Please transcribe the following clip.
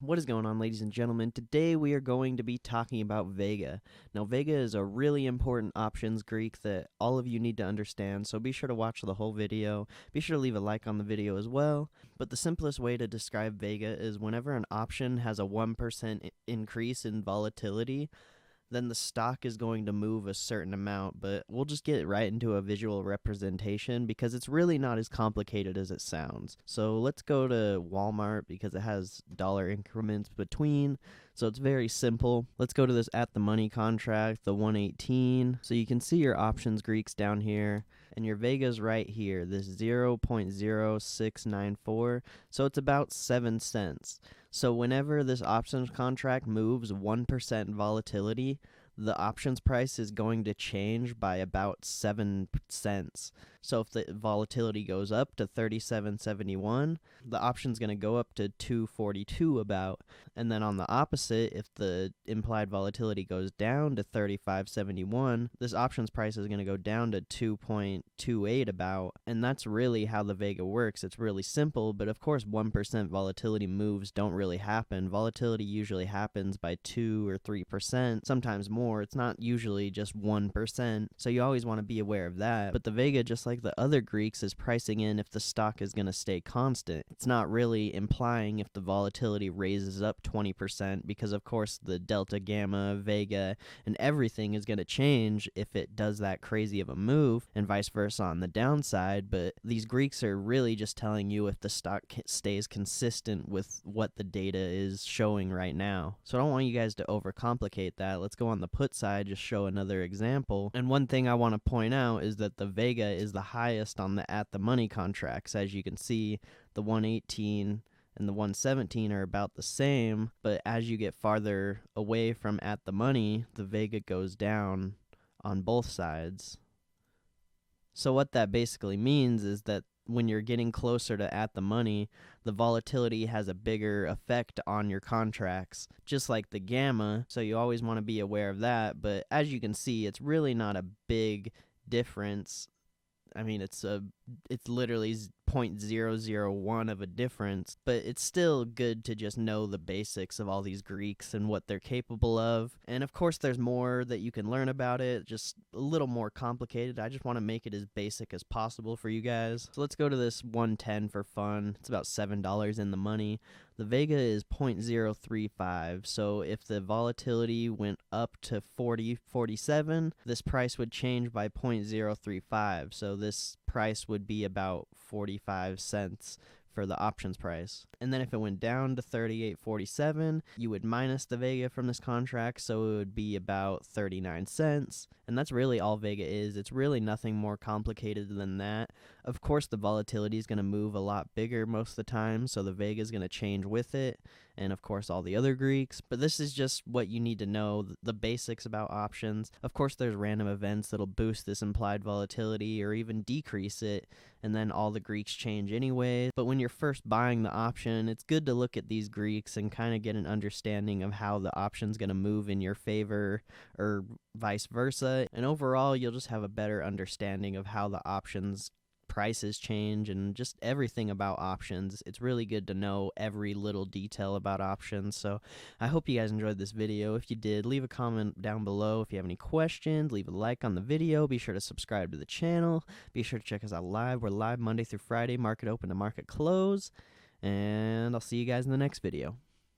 What is going on, ladies and gentlemen? Today we are going to be talking about Vega. Now, Vega is a really important options Greek that all of you need to understand, so be sure to watch the whole video. Be sure to leave a like on the video as well. But the simplest way to describe Vega is whenever an option has a 1% increase in volatility, then the stock is going to move a certain amount, but we'll just get right into a visual representation because it's really not as complicated as it sounds. So let's go to Walmart because it has dollar increments between, so it's very simple. Let's go to this at the money contract, the 118. So you can see your options Greeks down here, and your Vega's right here, this 0.0694, so it's about 7 cents. So whenever this options contract moves 1% volatility, the options price is going to change by about 7 cents. So if the volatility goes up to 37.71, the option's going to go up to 242 about. And then on the opposite, if the implied volatility goes down to 35.71, this options price is going to go down to 2.28 about. And that's really how the Vega works. It's really simple, but of course 1% volatility moves don't really happen. Volatility usually happens by 2 or 3%, sometimes more. It's not usually just 1%, so you always want to be aware of that. But the Vega, just like the other Greeks, is pricing in if the stock is going to stay constant. It's not really implying if the volatility raises up 20%, because of course the delta, gamma, Vega, and everything is going to change if it does that crazy of a move, and vice versa on the downside. But these Greeks are really just telling you if the stock stays consistent with what the data is showing right now. So I don't want you guys to overcomplicate that. Let's go on the put side, just show another example. And one thing I want to point out is that the Vega is the highest on the at the money contracts. As you can see, the 118 and the 117 are about the same, but as you get farther away from at the money, the Vega goes down on both sides. So what that basically means is that when you're getting closer to at the money, the volatility has a bigger effect on your contracts, just like the gamma, so you always want to be aware of that. But as you can see, it's really not a big difference. I mean, it's literally 0.001 of a difference, but it's still good to just know the basics of all these Greeks and what they're capable of. And of course, there's more that you can learn about it, just a little more complicated. I just want to make it as basic as possible for you guys. So let's go to this 110 for fun. It's about $7 in the money. The Vega is 0.035, so if the volatility went up to 47, this price would change by 0.035, so this price would be about 45 cents for the options price. And then if it went down to 38.47, you would minus the Vega from this contract, so it would be about 39 cents. And that's really all Vega is. It's really nothing more complicated than that. Of course, the volatility is going to move a lot bigger most of the time, so the Vega is going to change with it, and of course all the other Greeks. But this is just what you need to know, the basics about options. Of course, there's random events that'll boost this implied volatility or even decrease it, and then all the Greeks change anyway. But when you're first buying the option, it's good to look at these Greeks and kind of get an understanding of how the option's going to move in your favor or vice versa. And overall, you'll just have a better understanding of how the options prices change and just everything about options. It's really good to know every little detail about options. So I hope you guys enjoyed this video. If you did, leave a comment down below. If you have any questions, leave a like on the video. Be sure to subscribe to the channel. Be sure to check us out live. We're live Monday through Friday, market open to market close. And I'll see you guys in the next video.